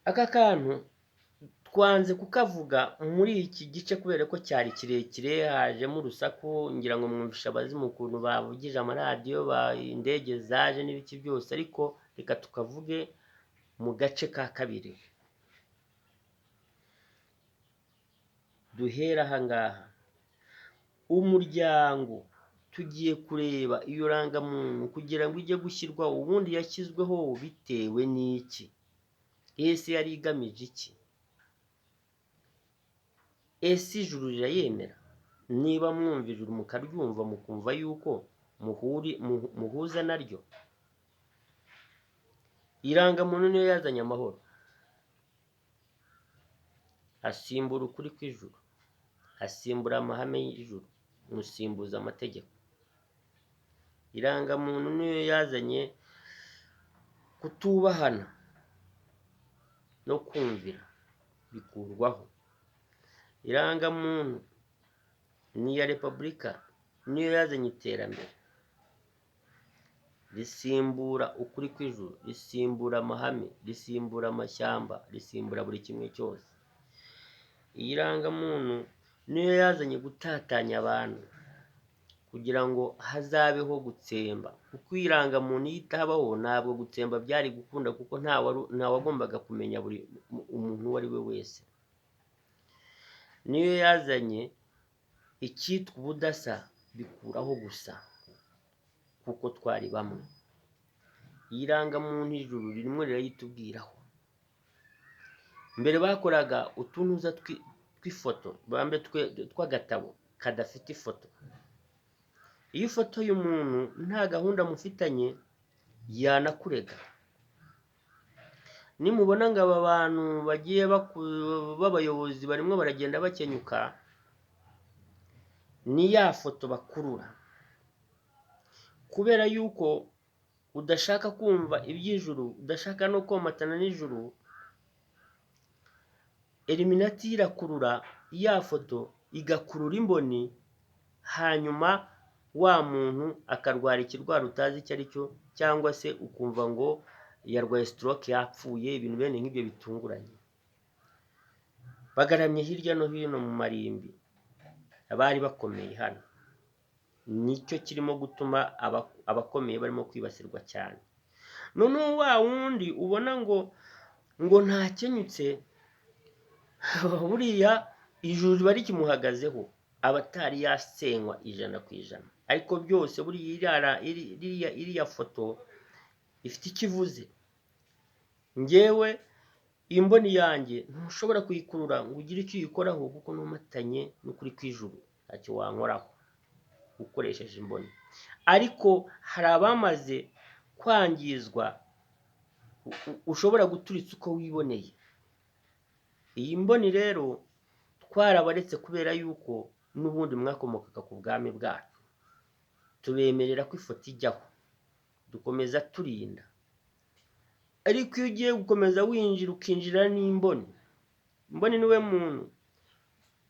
aka kantu twanze kukavuga muri iki gice kubera ko cyari kirekire, hajemo urusaku, ngira ngo mwumvisha abazimu ukuntu bavugije amaradiyo, indege zaje n'ibiki byose, ariko reka tukavuge mu gace ka kabiri. Duhera aha ngaha, umuryango tugiye kureba iyo rangamuntu kugira ngo ijye gushyirwaho, ubundi yashyizweho bitewe n'iki? Ese yari igamije iki? Ese ijuru rirayemera? Niba mwumva ijuru mukaryumva mukumva yuko muhuza naryo. Irangamuntu niyo yazanye amahoro, asimbura ukuri kw'ijuru, asimbura amahame y'ijuru, musimbuza amategeko. Irangamuntu niyo yazanye kutubahana no kumvira, bikurwaho. Irangamuntu ni iya repubulika, niyo yazanye iterambere, risimbura ukuri kw'ijuru, risimbura amahame, risimbura amashyamba, risimbura buri kimwe cyose. Iyi rangamuntu niyo yazanye gutatanya abantu kugira ngo hazabeho gutsemba, kuko iyi rangamuntu iyo itabaho ntabwo gutsemba byari gukunda, kuko nta wagombaga kumenya buri umuntu uwo ari we wese. Niyo yazanye icyitwa ubudasa, bikuraho gusa kuko twari bamwe. Iyi rangamuntu ijuru ririmo rirayitubwiraho. Mbere bakoraga utunuza tw'ifoto, bambe tw'agatabo kadafite ifoto. Iyo ifoto y'umuntu nta gahunda mufitanye yanakurega. Nimubona ngo aba bantu bagiye b'abayobozi barimo baragenda bakenyuka, ni ya foto bakurura, kubera yuko udashaka kumva iby'ijuru, udashaka no komatana n'ijuru. Eliminati irakurura ya foto, igakurura imboni, hanyuma wa muntu akarwara ikirwara utazi icyo ari cyo, cyangwa se ukumva ngo yarwaye stroke, yapfuye, ibintu bene nk'ibyo bitunguranye. Bagaramye hirya no hino mu marimbi, abari bakomeye hano. Nicyo kirimo gutuma abakomeye barimo kwibasirwa cyane. Noneho wa wundi ubona ngo ntakenyutse, buriya ijuru riba rikimuhagazeho, abatari yasenywa 100%. Ariko byose buriya iriya foto ifite ikivuze. Njyewe imboni yanjye ntushobora kuyikurura ngo ugire icyo uyikoraho, kuko numatanye n'ukuri kw'ijuru ntacyo wankoraho ukoresheje imboni. Ariko hari abamaze kwangizwa, ushobora guturitsa uko wiboneye. Iyi mboni rero twarabaretse kubera yuko n'ubundi mwakomokaga ku bwami bwacu, tubemerera ko ifoto ijyaho, dukomeza turinda. Ariko iyo ugiye gukomeza winjira ukinjira n'imboni, imboni niwe muntu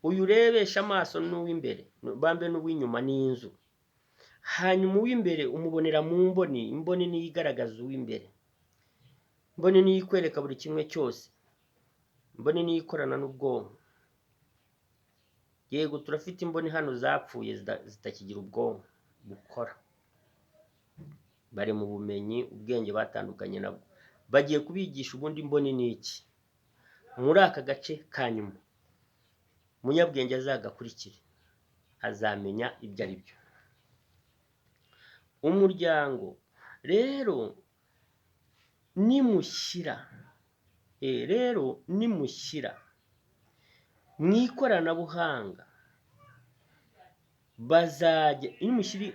uyu urebesha amaso n'uw'imbere, bambe n'uw'inyuma n'inzu, hanyuma uw'imbere umubonera mu mboni. Imboni niyo igaragaza uw'imbere, imboni niyo ikwereka buri kimwe cyose, imboni niyo ikorana n'ubwonko. Yego turafite imboni hano zapfuye zitakigira ubwonko bukora, bari mu bumenyi, ubwenge batandukanye nabwo. Bagiye kubigisha ubundi imboni ni iki muri aka gace ka nyuma. Umunyabwenge azagakurikire, azamenya ibyo ari byo. Umuryango rero nimushyira mu ikoranabuhanga, bazajya nimushyira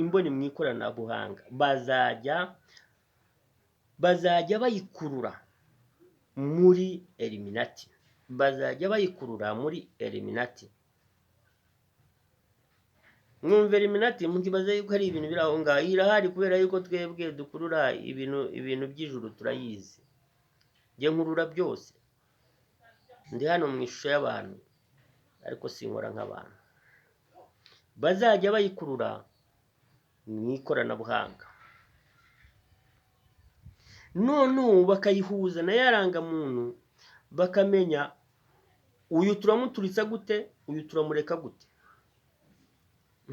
imboni mu ikoranabuhanga, bazajya bayikurura muri Eliminati, bazajya bayikurura muri Eliminati. Mwumva Eliminati mukibaza yuko ari ibintu biri aho ngaho. Irahari kubera yuko twebwe dukurura ibintu by'ijuru turayizi. Njye nkurura byose, ndi hano mu ishusho y'abantu ariko sinkora nk'abantu. Bazajya bayikurura mu ikoranabuhanga. none bakayihuza na yarangamuntu bakamenya uyu turamuturitsa gute, uyu turamureka gute.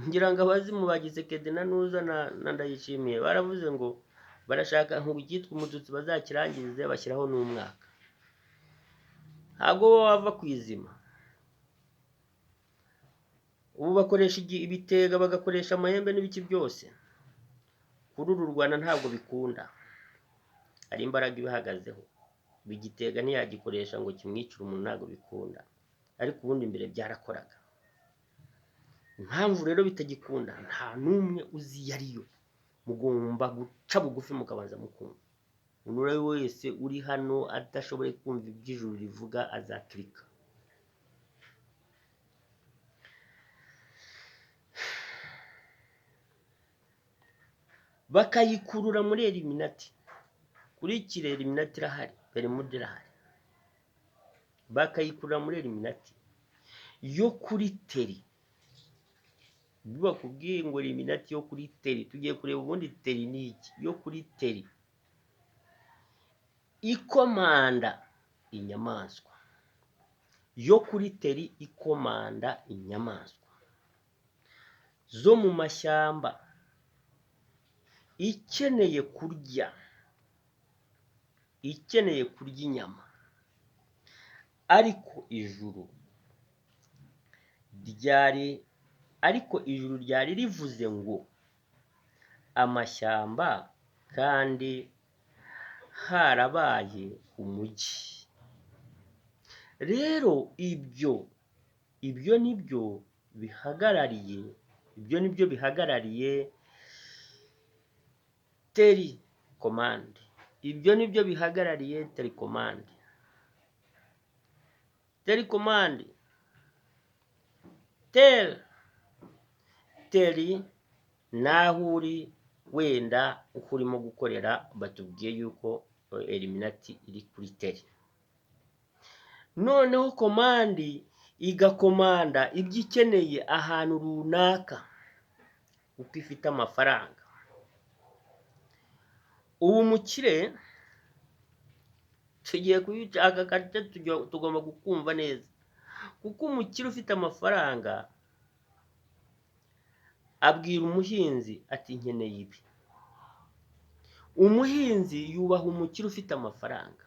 Ngira ngo abazimu bagize Kede na Nuza na Ndayishimiye baravuze ngo barashaka ngo icyitwa umututsi bazakirangirize bashyiraho n'umwaka. Ntabwo bava kwizima. Ubu bakoresha ibitega bagakoresha amahembe n'ibiki byose. Kuri uru Rwanda ntabwo bikunda. Ari imbaraga ibihagazeho. Bigitega ntiyagikoresha ngo kimwicire umuntu, ntabwo bikunda. Ariko ubundi mbere byarakoraga. Impamvu rero bitagikunda nta numwe uzi yariyo. Mugomba guca bugufi mukabanza mukumva. Umuntu wese uri hano adashoboye kumva iby'ijuru rivuga azaturika. Bakayikurura muri Illuminati. Kuri kire Illuminati irahari, Bermude irahari. Bakayikurura muri Illuminati yo kuri Teri. Bakubwiye ngo Illuminati yo kuri Teri, tugiye kureba ubundi Teri ni iki. Yo kuri Teri ikomanda inyamaswa. Yo kuri Teri ikomanda inyamaswa zo mu mashyamba, ikeneye kurya inyama. Ariko ijuru ryari rivuze ngo amashyamba kandi harabaye umujyi. Rero ibyo nibyo bihagarariye Teri Command. Ibyo nibyo bihagarariye Teri Command. Teri Command. Teri naho uri wenda uko urimo gukorera batubwiye yuko Illuminati iri kuri Teri. Noneho Command igakomanda ibyo ikeneye ahantu runaka uko ifite amafaranga. Ubu mukire tugiye kuyica aka karita, tugomba gukumva neza, kuko umukire ufite amafaranga abwira umuhinzi ati nkeneye ibi. Umuhinzi yubaha umukire ufite amafaranga.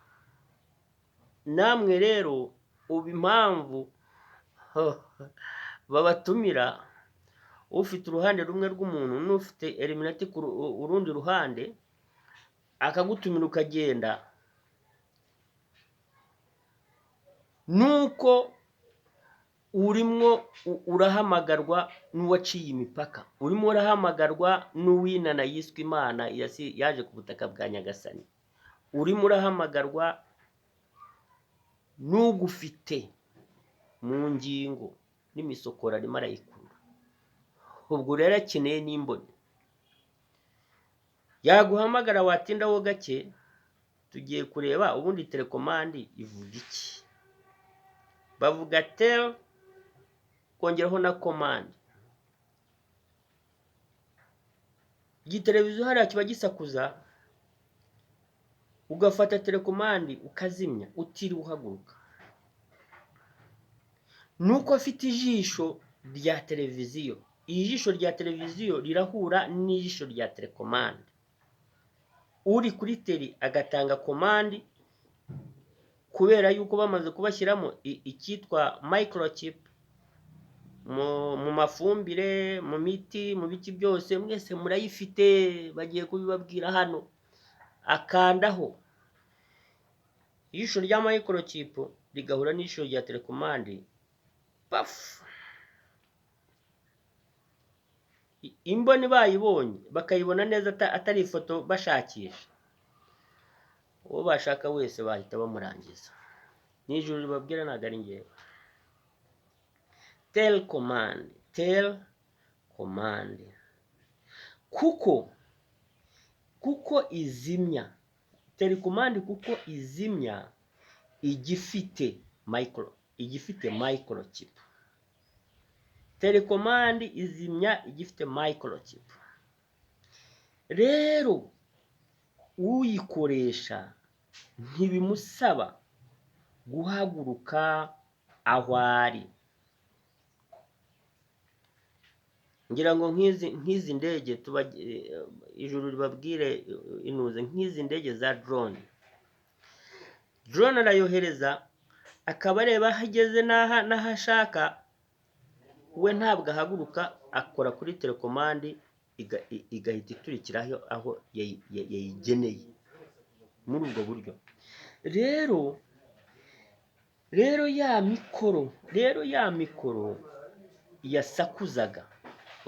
Namwe rero ubu impamvu babatumira ufite uruhande rumwe rw'umuntu n'ufite Illuminati ku urundi ruhande, akagutumira ukagenda, nuko urimo urahamagarwa n'uwaciye imipaka, urimo urahamagarwa n'uwinana yiswe Imana yaje ku butaka bwa Nyagasani, urimo urahamagarwa n'ugufite mu ngingo n'imisokoro arimo arayikura. Ubwo rero akeneye n'imboni. Yaguhamagara watindaho gake, tugiye kureba ubundi Teri Command ivuga iki. Bavuga Teri kongeraho na Command. Igiteleviziyo hariya kiba gisakuza, ugafata Teri Command ukazimya utiriwe uhaguruka. Nuko afite ijisho rya televiziyo. Ijisho rya televiziyo rirahura n'ijisho rya Teri Command. Uri kuri Teri agatanga Command, kubera yuko bamaze kubashyiramo icyitwa microchip mu mafumbire, mu miti, mu biki byose mwese murayifite, bagiye kubibabwira hano. Akandaho ijisho rya microchip rigahura n'ijisho rya Teri Command, paf, imboni bayibonye bakayibona neza atari ifoto bashakisha, uwo bashaka wese bahita bamurangiza. N'ijuru ribabwira ntabwo ari ngewe. Teri Command kuko izimya. Teri Command kuko izimya igifite microchip. Teri Command izimya igifite microchip. Rero uyikoresha ntibimusaba guhaguruka aho ari. ngira ngo nk'izi ndege ijuru ribabwire inuze, nk'izi ndege za drone arayohereza akaba areba aho ageze n'aho ashaka, we ntabwo ahaguruka, akora kuri telekomandi igahita iturikira aho yayigeneye muri ubwo buryo. Rero ya mikoro yasakuzaga,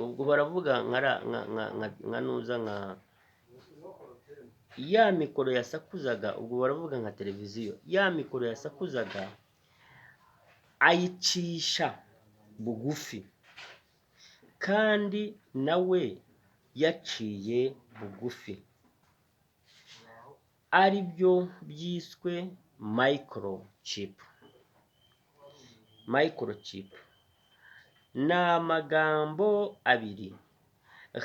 ubwo baravuga nka nuza nka ya mikoro yasakuzaga, ubwo baravuga nka televiziyo. Ya mikoro yasakuzaga ayicisha bugufi, kandi nawe yaciye bugufi, ari byo byiswe microchip. Ni amagambo abiri,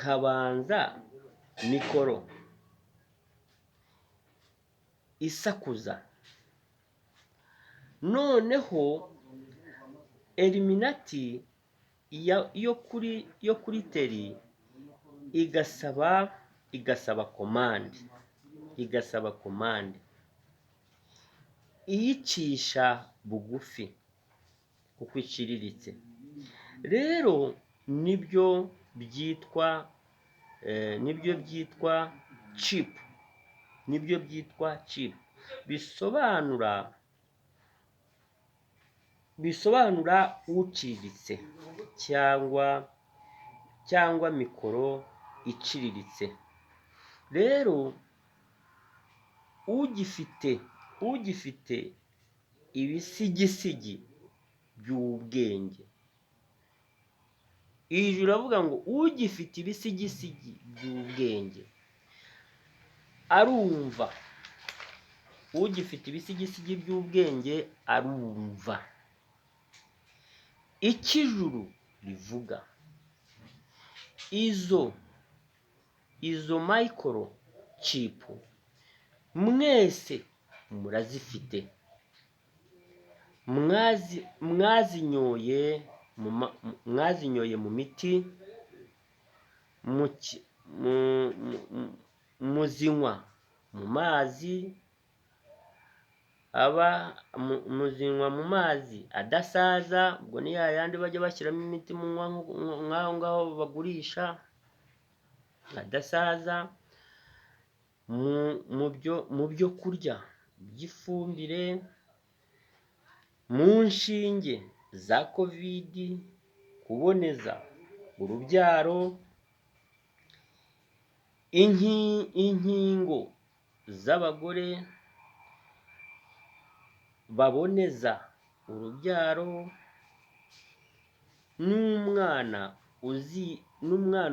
habanza mikoro isakuza, noneho eliminati yo kuri teri igasaba komande iyicisha bugufi kuko iciriritse. Rero nibyo byitwa chip, bisobanura uciriritse cyangwa mikoro iciriritse. Rero ugifite ibisigisigi by'ubwenge, ijuru avuga ngo ugifite ibisigisigi by'ubwenge arumva, ikijuru rivuga. Izo microchip mwese murazifite, mwazinyoye mu miti, muzinywa mu mazi, muzinywa mu mazi adasaza, ubwo ni yayandi bajya bashyiramo imiti nk'aho ngaho bagurisha adasaza, mu byo kurya by'ifumbire, mu nshinge za covid, kuboneza urubyaro, inkingo z'abagore baboneza urubyaro, n'umwana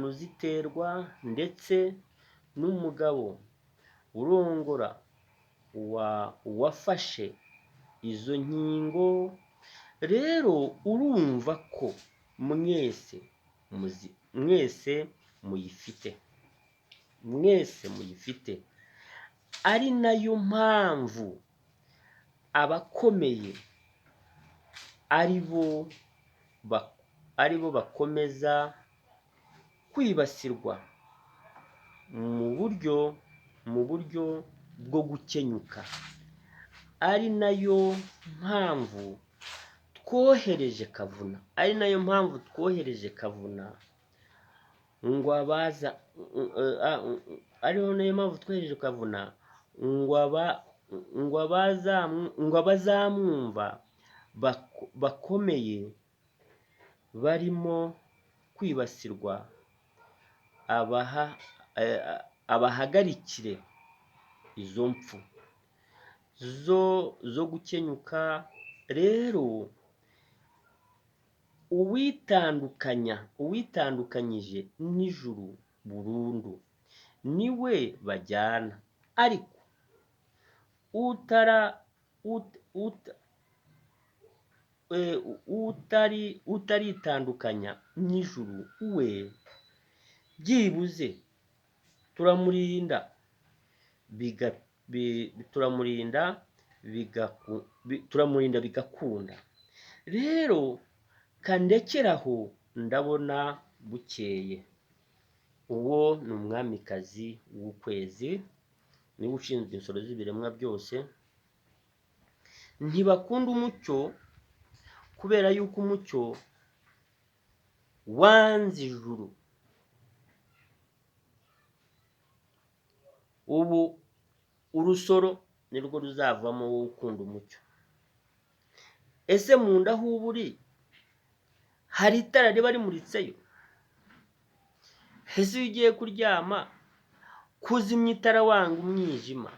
uziterwa, ndetse n'umugabo urongora uwafashe izo nkingo. Rero urumva ko mwese muyifite, ari nayo mpamvu abakomeye ari bo bakomeza kwibasirwa mu buryo bwo gukenyuka. Ari nayo mpamvu twohereje Kavuna, ngo abazamwumva bakomeye barimo kwibasirwa abahagarikire izo mpfu zo gukenyuka. Rero uwitandukanyije n'ijuru burundu niwe bajyana, ariko utaritandukanya n'ijuru, we byibuze turamurinda, turamurinda bigakunda. Rero kandekeraho ndabona bukeye. Uwo ni umwamikazi w'ukwezi, niwe ushinzwe insoro z'ibiremwa byose. Ntibakunda umucyo kubera yuko umucyo wanze ijuru. Ubu urusoro nirwo ruzavamo wowe ukunda umucyo. Ese mu nda aho uba uri hari itara riba rimuritseyo? Ese iyo ugiye kuryama kuzimya itara wanga umwijima,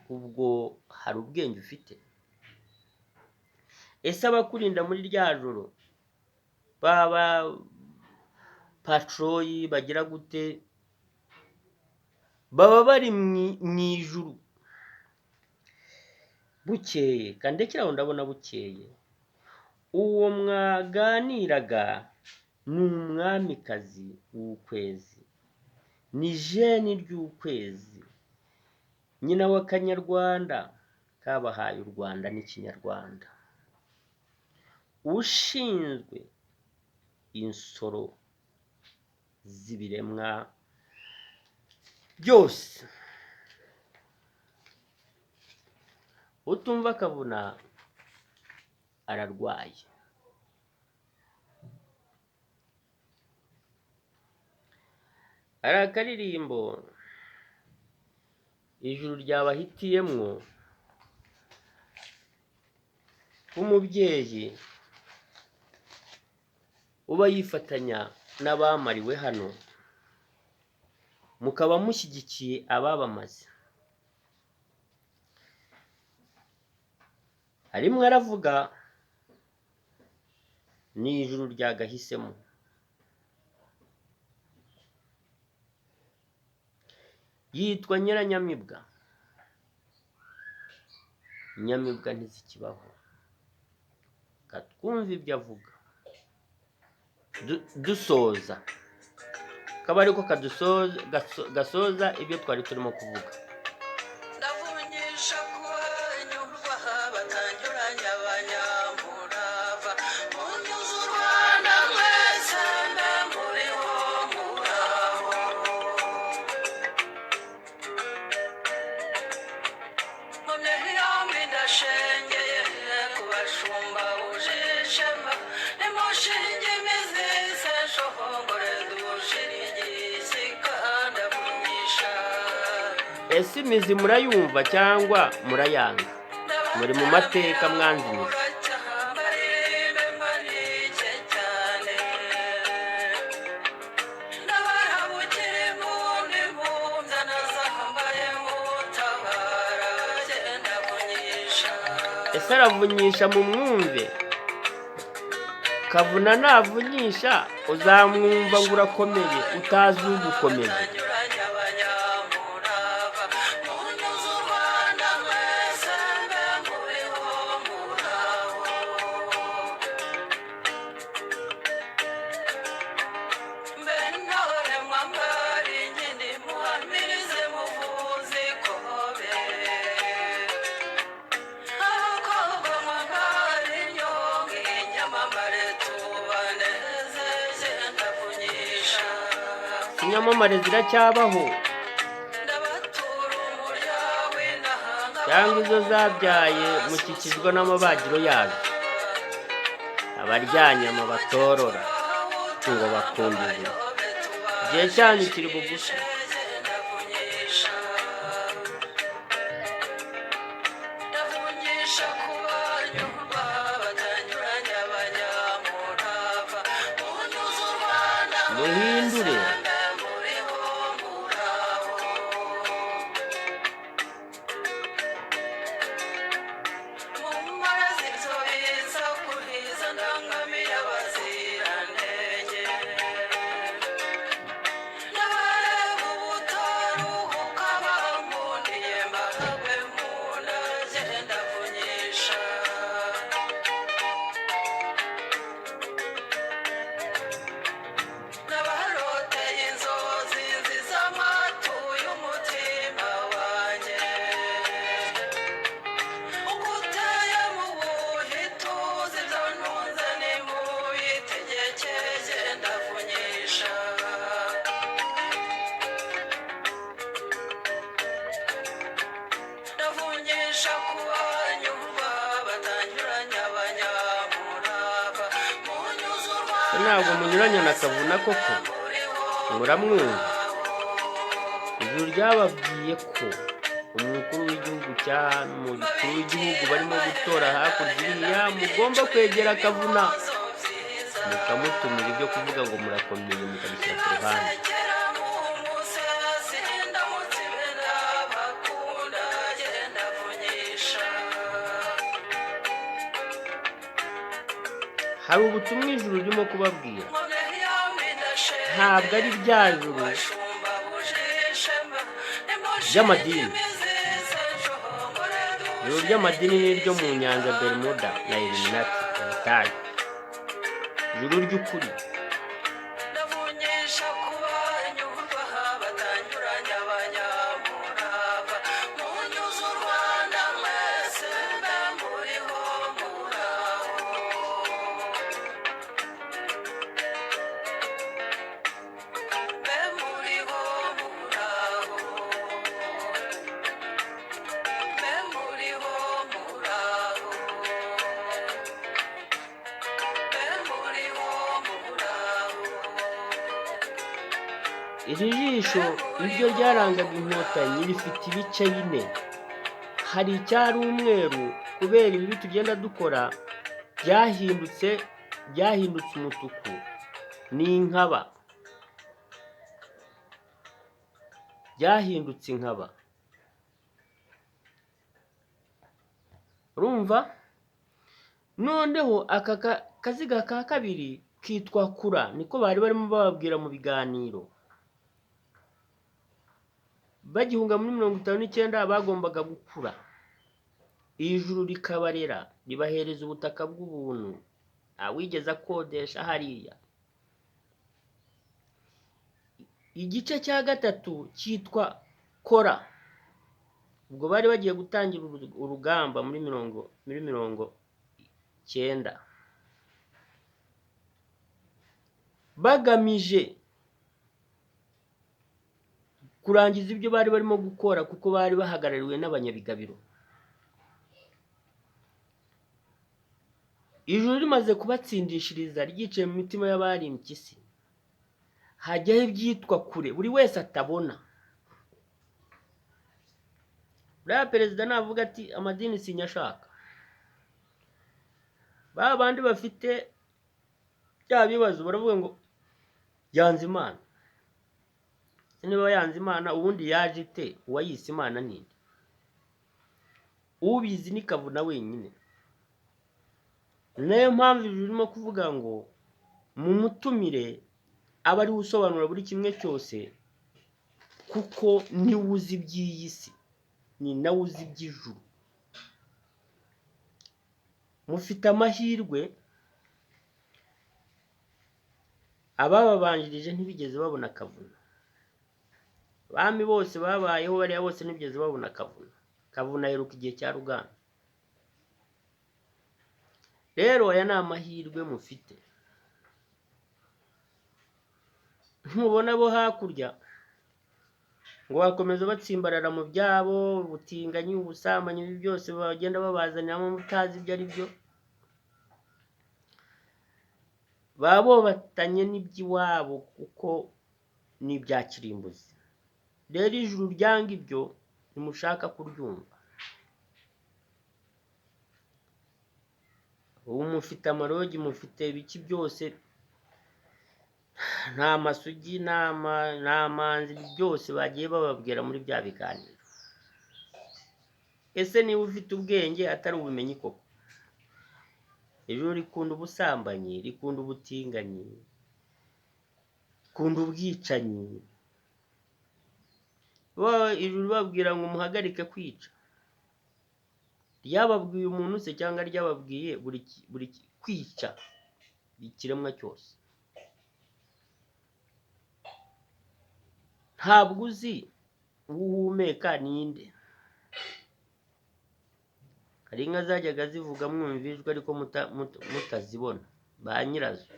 ubwo hari ubwenge ufite? Ese abakurinda muri rya joro baba patroyi bagira gute, baba bari mu ijuru? Bukeye kandekeraho ndabona bukeye. Uwo mwaganiraga ni umwamikazi w'ukwezi, ni jeni ry'ukwezi, nyina wa Kanyarwanda kabahaye u Rwanda n'ikinyarwanda, ushinzwe insoro z'ibiremwa byose. Utumva akabona ararwaye. Ari akaririmbo ijuru ryabahitiyemwo umubyeyi uba yifatanya n'abamariwe hano, mukaba mushyigikiye ababamaze. Harimwe aravuga ni ijuru ryagahisemo. Yitwa Nyiranyamibwa. Nyamibwa ntizikibaho. Katwumva ibyo avuga dusoza, kaba ariko gasoza ibyo twari turimo kuvuga. Ese imizi murayumva cyangwa murayanga? Muri mu mateka mwanzi imizi. Ese aravunyisha mu mwumve? Kavuna navunyisha uzamwumva ngo urakomeye utazi ugukomeye. Inyamamare ziracyabaho cyangwa izo zabyaye mukikizwa n'amabagiro yazo? Abaryanyama batorora ngo bakunda ijuru. Igihe cyanyu kiri bugufi. Muhindure. ntabwo munyuranya na Kavuna koko muramwumva. Ijuru ryababwiye ko umukuru w'igihugu barimo gutora hakurya iriya mugomba kwegera Kavuna mukamutumira ibyo kuvuga ngo murakomeye mukabishyira ku ruhande. Hari ubutumwa ijuru ririmo kubabwira, ntabwo ari rya juru ry'amadini. Ijuru ry'amadini ni ryo mu nyanja Bermuda na Illuminati ubutayu. Ijuru ry'ukuri iri jisho niryo ryarangaga Inkotanyi, rifite ibice bine. Hari icyari umweru kubera ibi tugenda dukora byahindutse umutuku, ni inkaba, byahindutse inkaba. Urumva? Noneho aka kaziga ka kabiri kitwa kura, niko bari barimo bababwira mu biganiro. Bagihunga muri 59 bagombaga gukura. Ijuru rikabarera, ribahereza ubutaka bw'ubuntu, awigeze akodesha hariya. Igice cya gatatu cyitwa kora, ubwo bari bagiye gutangira urugamba muri 90 bagamije kurangiza ibyo bari barimo gukora, kuko bari bahagarariwe n'abanyabigabiro. Ijuru rimaze kubatsindishiriza ryicaye mu mitima y'abari impyisi, hajyaho ibyitwa kure buri wese atabona. Buriya perezida navuga ati amadini sinyashaka, ba bandi bafite bya bibazo baravuga ngo yanze Imana. Niba yanze Imana ubundi yaje ite? Uwayise Imana ninde? Ubizi ni Kavuna wenyine. Nayo mpamvu ijuru ririmo kuvuga ngo mumutumire aba ari usobanura buri kimwe cyose, kuko ni uzi by'iyi si, ni nawe uzi by'ijuru. Mufite amahirwe, abababanjirije ntibigeze babona Kavuna. Abami bose babayeho bariya bose ntibigeze babona Kavuna. Kavuna aheruka igihe cya Ruganda. Rero aya ni amahirwe mufite. Ntubona bo hakurya ngo bakomeza batsimbarara mu byabo, ubutinganyi, ubusambanyi, ibi byose bagenda babazaniramo mutazi ibyo ari byo. Babo batanye n'iby'iwabo kuko ni ibya kirimbuzi. Rero ijuru ryanga ibyo ntimushaka kuryumva. Ubu mufite amarogi, mufite ibiki byose, nta masugi, nta manzi, byose bagiye bababwira muri bya biganiro. Ese niba ufite ubwenge atari ubumenyi koko? Ijuru rikunda ubusambanyi, rikunda ubutinganyi, rikunda ubwicanyi. Ijuru babwira ngo muhagarike kwica. Ryababwiye umuntu se cyangwa ryababwiye buri kwica ikiremwa cyose? Ntabwo uzi uhumeka ninde. Hari inka zajyaga zivuga mwumvijwe ariko mutazibona, ba nyirazo.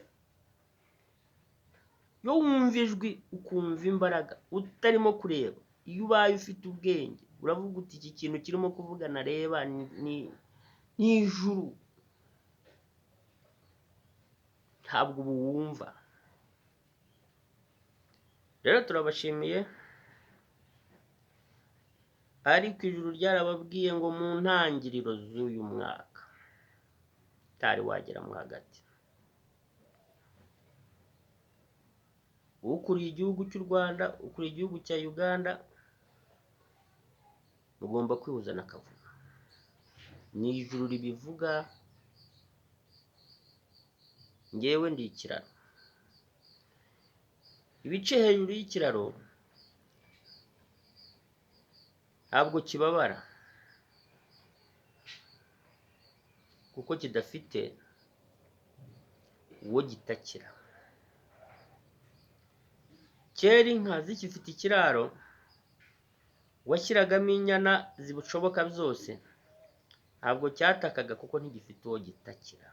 Yo wumva ijwi ukumva imbaraga utarimo kureba, iyo ubaye ufite ubwenge uravuga uti iki kintu kirimo kuvuga nareba ni ijuru. ntabwo ubu wumva. Rero turabashimiye, ariko ijuru ryarababwiye ngo mu ntangiriro z'uyu mwaka utari wageramo hagati, ukuriye igihugu cy'u Rwanda, ukuriye igihugu cya Uganda, mugomba kwihuza n'akavuga. Ni ijuru ribivuga, ngewe ndi ikiraro. Ibice hejuru y'ikiraro ntabwo kibabara kuko kidafite uwo gitakira. Kera inka zikifite ikiraro washyiragamo inyana zibushoboka zose, ntabwo cyatakaga kuko ntigifite uwo gitakira.